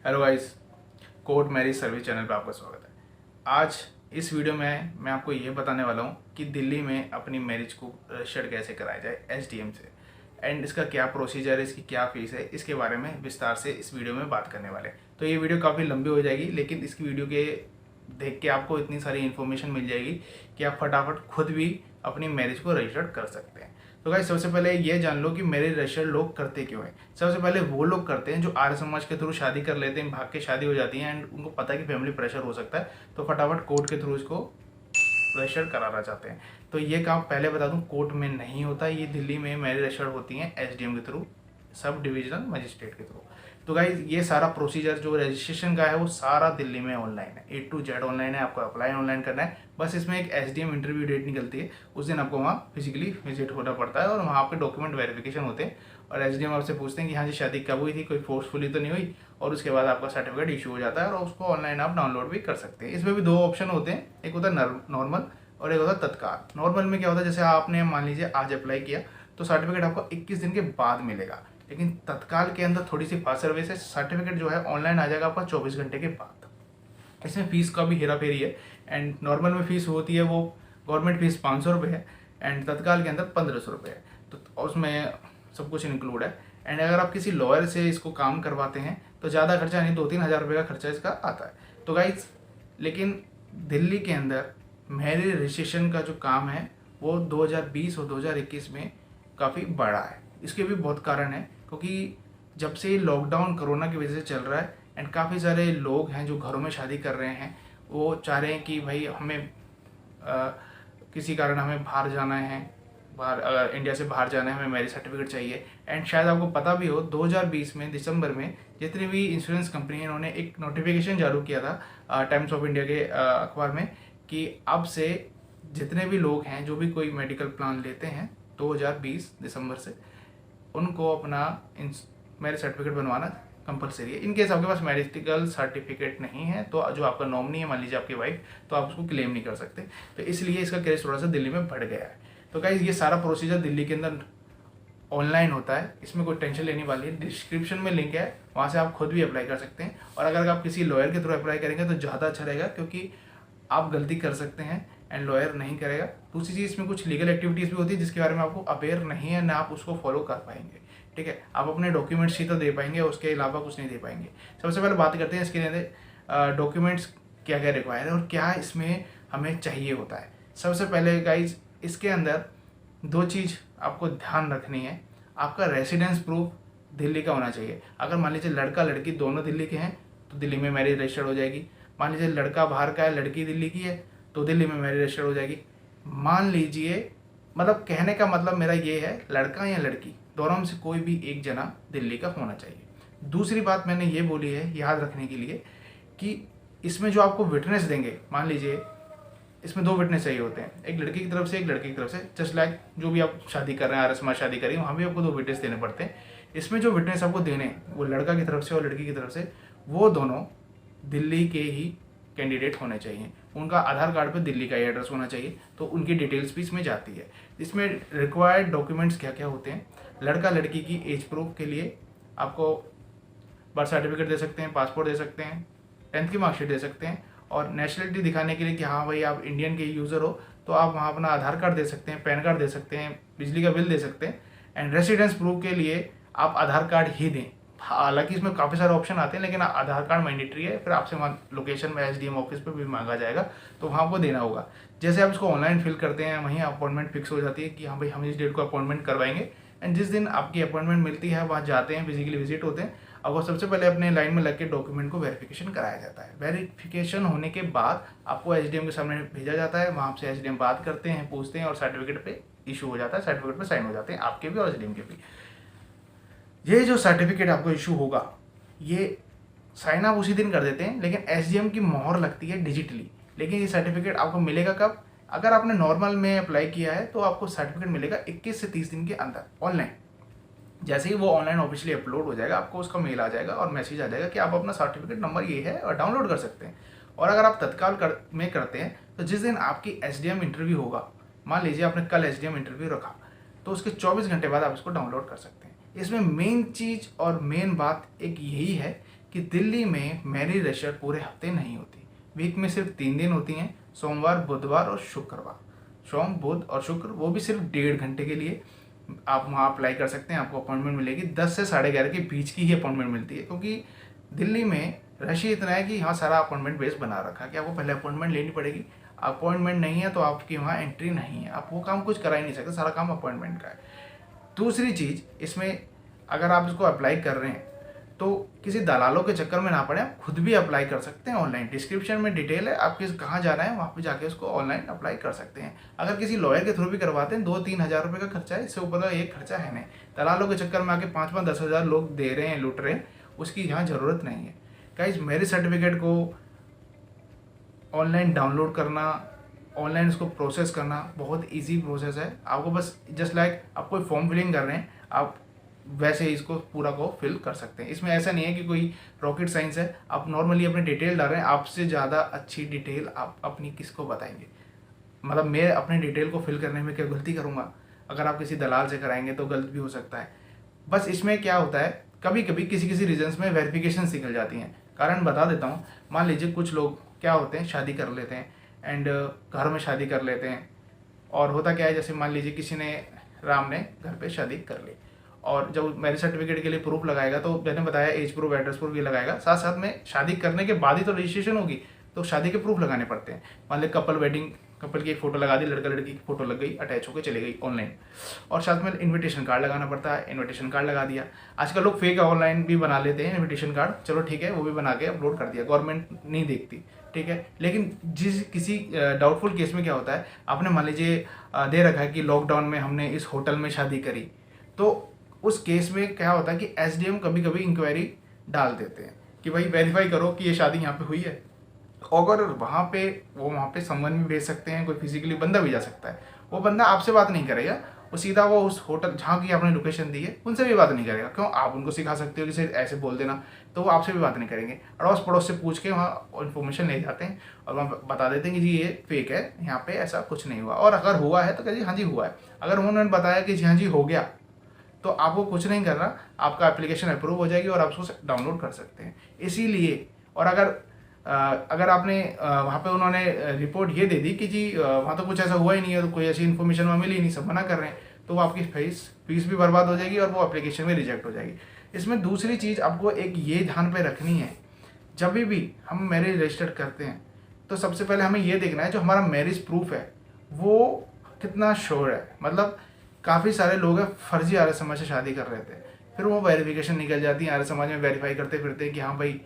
Hello guys, court marriage service channel पे आपका स्वागत है। आज इस वीडियो में मैं आपको ये बताने वाला हूँ कि दिल्ली में अपनी मैरिज को रजिस्टर्ड कैसे कराया जाए एसडीएम से, एंड इसका क्या प्रोसीजर है, इसकी क्या फीस है, इसके बारे में विस्तार से इस वीडियो में बात करने वाले हैं। तो ये वीडियो काफ़ी लंबी हो जाएगी, लेकिन इसकी वीडियो के देख के आपको इतनी सारी इन्फॉर्मेशन मिल जाएगी कि आप फटाफट खुद भी अपनी मैरिज को रजिस्टर्ड कर सकते हैं। तो गाइस, सबसे पहले ये जान लो कि मैरिज रजिस्टर्ड लोग करते क्यों हैं। सबसे पहले वो लोग करते हैं जो आर्य समाज के थ्रू शादी कर लेते हैं, भाग के शादी हो जाती है, एंड उनको पता है कि फैमिली प्रेशर हो सकता है, तो फटाफट कोर्ट के थ्रू इसको रजिस्टर्ड कराना चाहते हैं। तो ये काम पहले बता दूं, कोर्ट में नहीं होता, ये दिल्ली में मैरिज रजिस्टर्ड होती हैं एसडीएम के थ्रू, सब डिविजनल मजिस्ट्रेट के थ्रू। तो गाइज, ये सारा प्रोसीजर जो रजिस्ट्रेशन का है वो सारा दिल्ली में ऑनलाइन है, A to Z ऑनलाइन है। आपको अप्लाई ऑनलाइन करना है, बस इसमें एक एसडीएम इंटरव्यू डेट निकलती है, उस दिन आपको वहाँ फिजिकली विजिट होना पड़ता है और वहाँ आपके डॉक्यूमेंट वेरिफिकेशन होते हैं और एसडीएम आपसे पूछते हैं कि हाँ जी शादी कब हुई थी, कोई फोर्सफुली तो नहीं हुई, और उसके बाद आपका सर्टिफिकेट इशू हो जाता है और उसको ऑनलाइन आप डाउनलोड भी कर सकते हैं। इसमें भी दो ऑप्शन होते हैं, एक होता है नॉर्मल और एक होता है तत्काल। नॉर्मल में क्या होता है, जैसे आपने मान लीजिए आज अप्लाई किया तो सर्टिफिकेट आपको 21 दिन के बाद मिलेगा, लेकिन तत्काल के अंदर थोड़ी सी फास्ट सर्विस है, सर्टिफिकेट जो है ऑनलाइन आ जाएगा आपका 24 घंटे के बाद। इसमें फीस का भी हेरा फेरी है, एंड नॉर्मल में फीस होती है वो गवर्नमेंट फीस 500 रुपये है, एंड तत्काल के अंदर 1500 रुपये है। तो उसमें सब कुछ इंक्लूड है। एंड अगर आप किसी लॉयर से इसको काम करवाते हैं तो ज़्यादा खर्चा नहीं, 2-3 हज़ार रुपये का खर्चा इसका आता है। तो गाइज, लेकिन दिल्ली के अंदर मैरिज रजिस्ट्रेशन का जो काम है वो 2020 और 2021 में काफ़ी बढ़ा है। इसके भी बहुत कारण है, क्योंकि जब से लॉकडाउन कोरोना की वजह से चल रहा है, एंड काफ़ी सारे लोग हैं जो घरों में शादी कर रहे हैं, वो चाह रहे हैं कि भाई हमें किसी कारण हमें बाहर जाना है, बाहर इंडिया से बाहर जाना है, हमें मैरिज सर्टिफिकेट चाहिए। एंड शायद आपको पता भी हो 2020 में दिसंबर में जितनी भी इंश्योरेंस कंपनी है इन्होंने एक नोटिफिकेशन जारी किया था टाइम्स ऑफ इंडिया के अखबार में कि अब से जितने भी लोग हैं जो भी कोई मेडिकल प्लान लेते हैं 2020 दिसंबर से, उनको अपना मैरिज सर्टिफिकेट बनवाना कंपलसरी है। इनकेस आपके पास मेडिकल सर्टिफिकेट नहीं है तो जो आपका नॉमिनी है, मान लीजिए आपकी वाइफ, तो आप उसको क्लेम नहीं कर सकते। तो इसलिए इसका क्रेज थोड़ा सा दिल्ली में बढ़ गया है। तो गाइस, ये सारा प्रोसीजर दिल्ली के अंदर ऑनलाइन होता है, इसमें कोई टेंशन लेने वाली है। डिस्क्रिप्शन में लिंक है, वहाँ से आप खुद भी अप्लाई कर सकते हैं। और अगर आप किसी लॉयर के थ्रू अप्लाई करेंगे तो ज़्यादा अच्छा रहेगा, क्योंकि आप गलती कर सकते हैं एंड लॉयर नहीं करेगा। दूसरी चीज़, इसमें कुछ लीगल एक्टिविटीज़ भी होती है जिसके बारे में आपको अवेयर नहीं है, ना आप उसको फॉलो कर पाएंगे। ठीक है, आप अपने डॉक्यूमेंट्स ही तो दे पाएंगे, उसके अलावा कुछ नहीं दे पाएंगे। सबसे पहले बात करते हैं इसके लिए डॉक्यूमेंट्स क्या क्या रिक्वायर है और क्या इसमें हमें चाहिए होता है। सबसे पहले गाइज, इसके अंदर दो चीज़ आपको ध्यान रखनी है। आपका रेसिडेंस प्रूफ दिल्ली का होना चाहिए। अगर मान लीजिए लड़का लड़की दोनों दिल्ली के हैं तो दिल्ली में मैरिज रजिस्टर्ड हो जाएगी। मान लीजिए लड़का बाहर का है, लड़की दिल्ली की है, तो दिल्ली में मैरिज रजिस्टर्ड हो जाएगी। मान लीजिए, मतलब कहने का मतलब मेरा ये है, लड़का या लड़की दोनों में से कोई भी एक जना दिल्ली का होना चाहिए। दूसरी बात मैंने ये बोली है याद रखने के लिए कि इसमें जो आपको विटनेस देंगे, मान लीजिए इसमें दो विटनेस चाहिए होते हैं, एक लड़की की तरफ से एक लड़के की तरफ से। जस्ट लाइक जो भी आप शादी कर रहे हैं, आर्य समाज शादी करेंगे, वहाँ भी आपको दो विटनेस देने पड़ते हैं। इसमें जो विटनेस आपको देने वो लड़का की तरफ से और लड़की की तरफ से, वो दोनों दिल्ली के ही कैंडिडेट होने चाहिए। उनका आधार कार्ड पे दिल्ली का ही एड्रेस होना चाहिए, तो उनकी डिटेल्स भी इसमें जाती है। इसमें रिक्वायर्ड डॉक्यूमेंट्स क्या क्या होते हैं। लड़का लड़की की एज प्रूफ के लिए आपको बर्थ सर्टिफिकेट दे सकते हैं, पासपोर्ट दे सकते हैं, 10th की मार्कशीट दे सकते हैं, और नेशनलिटी दिखाने के लिए कि हाँ भाई आप इंडियन के यूज़र हो, तो आप वहाँ अपना आधार कार्ड दे सकते हैं, पैन कार्ड दे सकते हैं, बिजली का बिल दे सकते हैं। एंड रेसिडेंस प्रूफ के लिए आप आधार कार्ड ही दें। हालांकि इसमें काफ़ी सारे ऑप्शन आते हैं, लेकिन आधार कार्ड मैंडेटरी है। फिर आपसे वहाँ लोकेशन में एसडीएम ऑफिस पे भी मांगा जाएगा, तो वहाँ आपको देना होगा। जैसे आप इसको ऑनलाइन फिल करते हैं, वहीं अपॉइंटमेंट फिक्स हो जाती है कि हाँ भाई हम इस डेट को अपॉइंटमेंट करवाएंगे। एंड जिस दिन आपकी अपॉइंटमेंट मिलती है वहाँ जाते हैं, फिजिकली विजिट होते हैं। अब वो सबसे पहले अपने लाइन में लग के डॉक्यूमेंट को वेरिफिकेशन कराया जाता है। वेरिफिकेशन होने के बाद आपको एसडीएम के सामने भेजा जाता है, वहाँ से एसडीएम बात करते हैं, पूछते हैं, और सर्टिफिकेट पे इशू हो जाता है। सर्टिफिकेट पे साइन हो जाते हैं आपके भी और एसडीएम के भी। ये जो सर्टिफिकेट आपको इशू होगा, ये साइन आप उसी दिन कर देते हैं, लेकिन एसडीएम की मोहर लगती है डिजिटली। लेकिन ये सर्टिफिकेट आपको मिलेगा कब? अगर आपने नॉर्मल में अप्लाई किया है तो आपको सर्टिफिकेट मिलेगा 21 से 30 दिन के अंदर ऑनलाइन। जैसे ही वो ऑनलाइन ऑफिशियली अपलोड हो जाएगा, आपको उसका मेल आ जाएगा और मैसेज आ जाएगा कि आप अपना सर्टिफिकेट नंबर ये है और डाउनलोड कर सकते हैं। और अगर आप तत्काल में करते हैं तो जिस दिन आपकी एसडीएम इंटरव्यू होगा, मान लीजिए आपने कल एसडीएम इंटरव्यू रखा, तो उसके 24 घंटे बाद आप इसको डाउनलोड कर सकते हैं। इसमें मेन चीज़ और मेन बात एक यही है कि दिल्ली में मैरिज रजिस्टर पूरे हफ्ते नहीं होती, वीक में सिर्फ 3 दिन होती हैं, सोमवार, बुधवार और शुक्रवार। सोम, बुध और शुक्र, वो भी सिर्फ 1.5 घंटे के लिए आप वहाँ अप्लाई कर सकते हैं। आपको अपॉइंटमेंट मिलेगी 10 से 11:30 के बीच की ही अपॉइंटमेंट मिलती है, क्योंकि दिल्ली में रश ही इतना है कि यहाँ सारा अपॉइंटमेंट बेस बना रखा है कि आपको पहले अपॉइंटमेंट लेनी पड़ेगी। अपॉइंटमेंट नहीं है तो आपकी वहाँ एंट्री नहीं है, आप वो काम कुछ करा ही नहीं सकते, सारा काम अपॉइंटमेंट का है। दूसरी चीज़ इसमें, अगर आप इसको अप्लाई कर रहे हैं तो किसी दलालों के चक्कर में ना पड़े, आप खुद भी अप्लाई कर सकते हैं ऑनलाइन। डिस्क्रिप्शन में डिटेल है, आप किस कहाँ जाना है वहाँ पे जाके उसको ऑनलाइन अप्लाई कर सकते हैं। अगर किसी लॉयर के थ्रू भी करवाते हैं 2-3 हज़ार रुपये का खर्चा है, इससे ऊपर का एक खर्चा है नहीं। दलालों के चक्कर में आके 5-10 हज़ार लोग दे रहे हैं, लूट रहे हैं, उसकी यहाँ ज़रूरत नहीं है। गाइस, मैरिज सर्टिफिकेट को ऑनलाइन डाउनलोड करना, ऑनलाइन इसको प्रोसेस करना बहुत इजी प्रोसेस है। आपको बस जस्ट लाइक आप कोई फॉर्म फिलिंग कर रहे हैं, आप वैसे ही इसको पूरा को फिल कर सकते हैं। इसमें ऐसा नहीं है कि कोई रॉकेट साइंस है। आप नॉर्मली अपनी डिटेल डाल रहे हैं, आपसे ज़्यादा अच्छी डिटेल आप अपनी किसको बताएंगे। मतलब मैं अपनी डिटेल को फिल करने में क्या गलती करूँगा? अगर आप किसी दलाल से कराएंगे तो गलत भी हो सकता है। बस इसमें क्या होता है, कभी कभी किसी रीजन्स में वेरिफिकेशन निकल जाती हैं। कारण बता देता हूँ। मान लीजिए कुछ लोग क्या होते हैं, शादी कर लेते हैं एंड घर में शादी कर लेते हैं, और होता क्या है, जैसे मान लीजिए किसी ने, राम ने घर पे शादी कर ली, और जब मैरिज सर्टिफिकेट के लिए प्रूफ लगाएगा तो मैंने बताया एज प्रूफ, एड्रेस प्रूफ ये लगाएगा, साथ साथ में शादी करने के बाद ही तो रजिस्ट्रेशन होगी, तो शादी के प्रूफ लगाने पड़ते हैं। मान लीजिए कपल वेडिंग, कपल की एक फोटो लगा दी, लड़का लड़की की फोटो लग गई, अटैच होकर चली गई ऑनलाइन, और साथ में इन्विटेशन कार्ड लगाना पड़ता है। इन्विटेशन कार्ड लगा दिया। आजकल लोग फेक ऑनलाइन भी बना लेते हैं इन्विटेशन कार्ड, चलो ठीक है, वो भी बना के अपलोड कर दिया, गवर्नमेंट नहीं देखती, ठीक है। लेकिन किसी डाउटफुल केस में क्या होता है, आपने मान लीजिए दे रखा है कि लॉकडाउन में हमने इस होटल में शादी करी, तो उस केस में क्या होता है कि एसडीएम कभी कभी इंक्वायरी डाल देते हैं कि भाई वेरीफाई करो कि ये शादी यहाँ पे हुई है। अगर वहाँ पे समवन भी भेज सकते हैं, कोई फिजिकली बंदा भी जा सकता है। वो बंदा आपसे बात नहीं करेगा, वो सीधा वो उस होटल जहाँ की आपने लोकेशन दी है उनसे भी बात नहीं करेगा। क्यों? आप उनको सिखा सकते हो कि सिर्फ ऐसे बोल देना, तो वो आपसे भी बात नहीं करेंगे। अड़ोस पड़ोस से पूछ के वहाँ इन्फॉर्मेशन ले जाते हैं और वहाँ बता देते हैं कि जी ये फेक है, यहाँ पे ऐसा कुछ नहीं हुआ। और अगर हुआ है तो कहिए हाँ जी हुआ है। अगर उन्होंने बताया कि जी हाँ जी हो गया, तो आपको कुछ नहीं करना, आपका एप्लीकेशन अप्रूव हो जाएगी और आप उसको डाउनलोड कर सकते हैं। इसीलिए, और अगर आपने वहाँ पे उन्होंने रिपोर्ट ये दे दी कि जी वहाँ तो कुछ ऐसा हुआ ही नहीं है, तो कोई ऐसी इन्फॉर्मेशन वहाँ मिली नहीं, सब मना कर रहे हैं, तो वो आपकी फीस भी बर्बाद हो जाएगी और वो एप्लीकेशन भी रिजेक्ट हो जाएगी। इसमें दूसरी चीज़ आपको एक ये ध्यान पे रखनी है, जब भी हम मैरिज रजिस्टर करते हैं तो सबसे पहले हमें ये देखना है जो हमारा मैरिज प्रूफ है वो कितना श्योर है। मतलब काफ़ी सारे लोग हैं फर्जी आर्य समाज से शादी कर रहे थे, फिर वो वेरिफिकेशन निकल जाती है, आर्य समाज में वेरीफाई करते फिरते कि हाँ भाई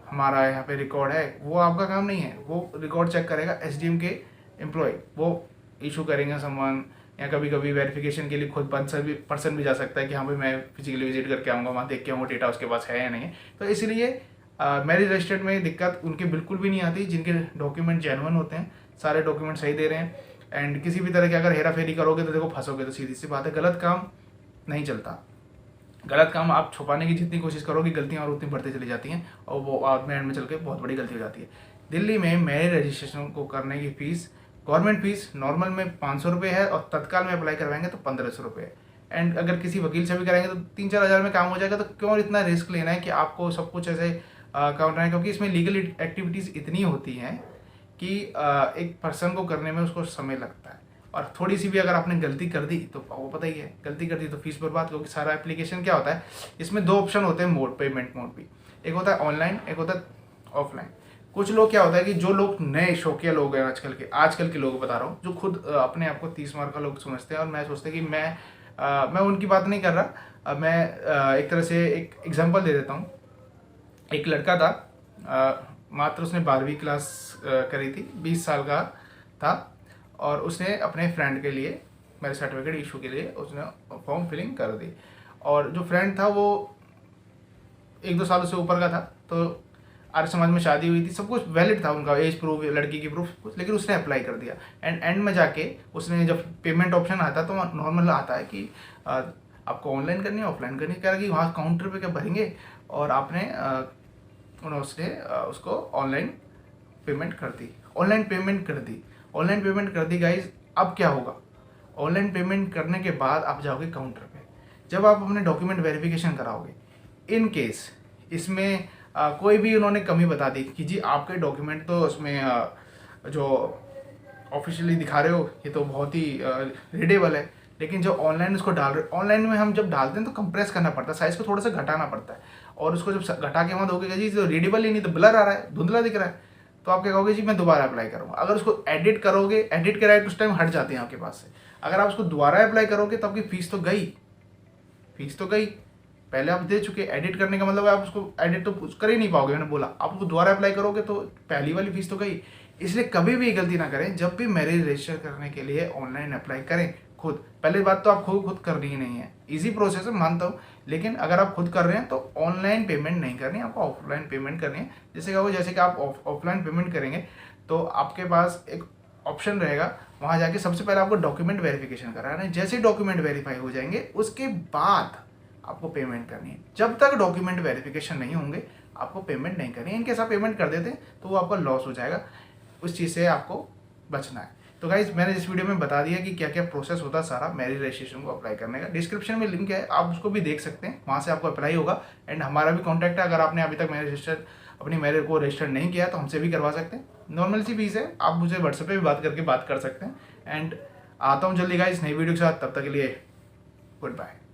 हमारा यहाँ पे रिकॉर्ड है। वो आपका काम नहीं है, वो रिकॉर्ड चेक करेगा एसडीएम के एम्प्लॉय, वो इशू करेंगे सम्मान, या कभी कभी वेरिफिकेशन के लिए खुद पर्सन भी जा सकता है कि हाँ भाई मैं फिजिकली विजिट करके आऊँगा, वहाँ देख के आऊँगा डेटा उसके पास है या नहीं है। तो इसलिए मैरिज रजिस्टर्ड में दिक्कत उनके बिल्कुल भी नहीं आती जिनके डॉक्यूमेंट जेन्युइन होते हैं, सारे डॉक्यूमेंट सही दे रहे हैं। एंड किसी भी तरह की अगर हेरा फेरी करोगे तो देखो फंसोगे, तो सीधी सी बात है, गलत काम नहीं चलता। गलत काम आप छुपाने की जितनी कोशिश करोगे गलतियाँ और उतनी बढ़ती चली जाती हैं और वो बाद में एंड में चल के बहुत बड़ी गलती हो जाती है। दिल्ली में मैरिज रजिस्ट्रेशन को करने की फ़ीस, गवर्नमेंट फीस नॉर्मल में 500 रुपये है और तत्काल में अप्लाई करवाएंगे तो 1500 रुपये है। एंड अगर किसी वकील से भी कराएंगे तो 3-4 हज़ार में काम हो जाएगा। तो क्यों इतना रिस्क लेना है कि आपको सब कुछ ऐसे करना है, क्योंकि इसमें लीगल एक्टिविटीज़ इतनी होती हैं कि एक पर्सन को करने में उसको समय लगता है। और थोड़ी सी भी अगर आपने गलती कर दी तो वो पता ही है, गलती कर दी तो फीस बर्बाद, क्योंकि सारा एप्लीकेशन क्या होता है, इसमें 2 ऑप्शन होते हैं मोड, पेमेंट मोड भी, एक होता है ऑनलाइन, एक होता है ऑफलाइन। कुछ लोग क्या होता है कि जो लोग नए शौकिया लोग हैं, आजकल के लोग बता रहा हूँ, जो खुद अपने आप को 30 मार का लोग समझते हैं और मैं सोचते कि मैं उनकी बात नहीं कर रहा। मैं एक तरह से एक एग्जांपल दे देता हूँ। एक लड़का था, मात्र उसने 12वीं क्लास करी थी, 20 साल का था, और उसने अपने फ्रेंड के लिए मैरिज सर्टिफिकेट इशू के लिए उसने फॉर्म फिलिंग कर दी। और जो फ्रेंड था वो 1-2 सालों से ऊपर का था, तो आर्य समाज में शादी हुई थी, सब कुछ वैलिड था, उनका एज प्रूफ, लड़की की प्रूफ कुछ, लेकिन उसने अप्लाई कर दिया। एंड में जाके उसने जब पेमेंट ऑप्शन आता तो नॉर्मल आता है कि आपको ऑनलाइन करनी है ऑफलाइन करनी है, कह रहा कि वहाँ काउंटर पे क्या भरेंगे, और आपने उसने उसको ऑनलाइन पेमेंट कर दी। ऑनलाइन पेमेंट कर दी गाइज। अब क्या होगा, ऑनलाइन पेमेंट करने के बाद आप जाओगे काउंटर पे, जब आप अपने डॉक्यूमेंट वेरिफिकेशन कराओगे, इन केस इसमें कोई भी उन्होंने कमी बता दी कि जी आपके डॉक्यूमेंट तो उसमें जो ऑफिशियली दिखा रहे हो ये तो बहुत ही रीडेबल है, लेकिन जो ऑनलाइन उसको डाल रहे हो, ऑनलाइन में हम जब डालते हैं तो कंप्रेस करना पड़ता है, साइज़ को थोड़ा सा घटाना पड़ता है, और उसको जब घटा के वहाँ दोगे जी तो रीडेबल ही नहीं, तो ब्लर आ रहा है, धुंधला दिख रहा है, तो आप क्या कहोगे जी मैं दोबारा अप्लाई करूँगा। अगर उसको एडिट करोगे, एडिट के राइट उस टाइम हट जाते हैं आपके पास से, अगर आप उसको दोबारा अप्लाई करोगे तो आपकी फीस तो गई, फीस तो गई, पहले आप दे चुके। एडिट करने का मतलब आप उसको एडिट तो कर ही नहीं पाओगे, मैंने बोला, आप उसको दोबारा अप्लाई करोगे तो पहली वाली फीस तो गई। इसलिए कभी भी गलती ना करें, जब भी मैरिज रजिस्टर करने के लिए ऑनलाइन अप्लाई करें खुद, पहले बात तो आपको खुद करनी ही नहीं है, इजी प्रोसेस है मानता हूँ, लेकिन अगर आप खुद कर रहे हैं तो ऑनलाइन पेमेंट नहीं करनी, आपको ऑफलाइन पेमेंट करनी है। जैसे कि आप ऑफलाइन पेमेंट करेंगे तो आपके पास एक ऑप्शन रहेगा, वहाँ जाके सबसे पहले आपको डॉक्यूमेंट वेरिफिकेशन कराना है। जैसे डॉक्यूमेंट वेरीफाई हो जाएंगे उसके बाद आपको पेमेंट करनी है। जब तक डॉक्यूमेंट वेरिफिकेशन नहीं होंगे आपको पेमेंट नहीं करनी है। इनकेस आप पेमेंट कर देते हैं तो वो आपका लॉस हो जाएगा, उस चीज़ से आपको बचना है। तो गाइज मैंने इस वीडियो में बता दिया कि क्या क्या प्रोसेस होता है सारा मैरिज रजिस्ट्रेशन को अप्लाई करने का। डिस्क्रिप्शन में लिंक है, आप उसको भी देख सकते हैं, वहाँ से आपको अप्लाई होगा। एंड हमारा भी कॉन्टैक्ट है, अगर आपने अभी तक अपनी मैरिज को रजिस्टर नहीं किया तो हमसे भी करवा सकते हैं। नॉर्मल सी फीस है, आप मुझे व्हाट्सएप पे भी बात कर सकते हैं। एंड आता हूँ जल्दी गाइज नई वीडियो के साथ, तब तक के लिए गुड बाय।